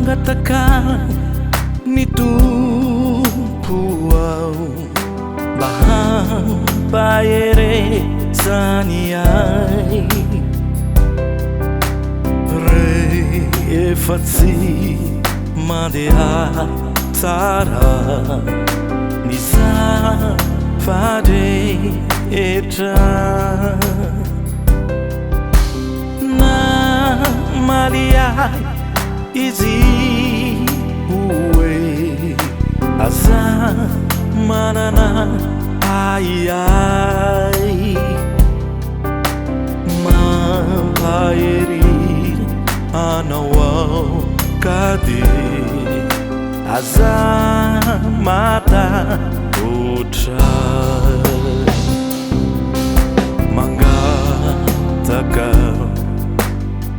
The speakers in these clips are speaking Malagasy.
Mangataka ni Tompo ao mahampaherezany ahy rehefa tsy mandeha tsara ny zavadrehetra na maly ahy izy hoe aza manana ai mampahery anao ao ka dia aza matahotra mangataka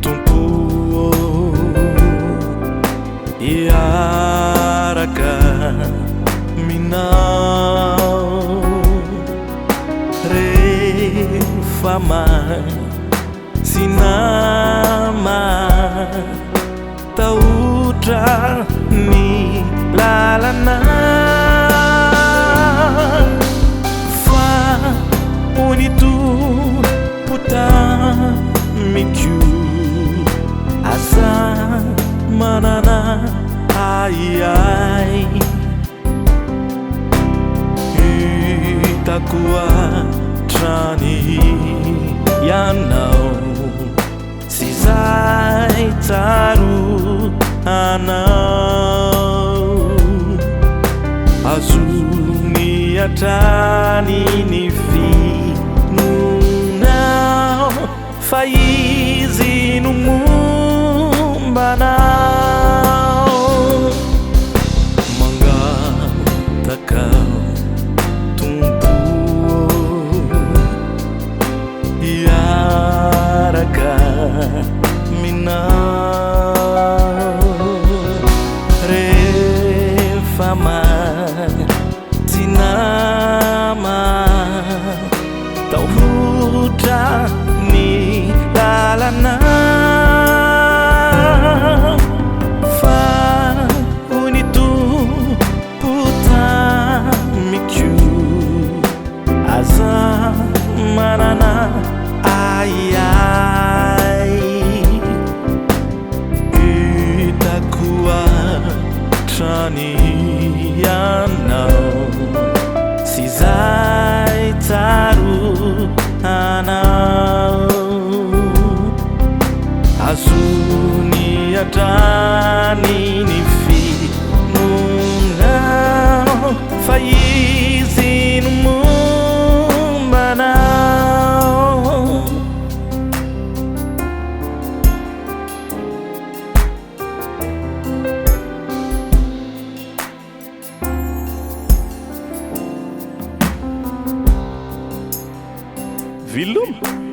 Tompo iaraka minao rehefa sy nama tahotra ny lalana fa hoy ny Tompo tamiko aza manana ai hitako hatrany ianao sy zay tsaro anao azony hatrany ny finonao fa izy no mombanao mangataka Tompo iaraka minao rehefa sy nama tahotra ny lalana fa hoy ny Tompo tamiko aza manana ai hitako hatrany ianao sy zay tsaro anao azony hatrany ny finonao fa izy no mombanao viloma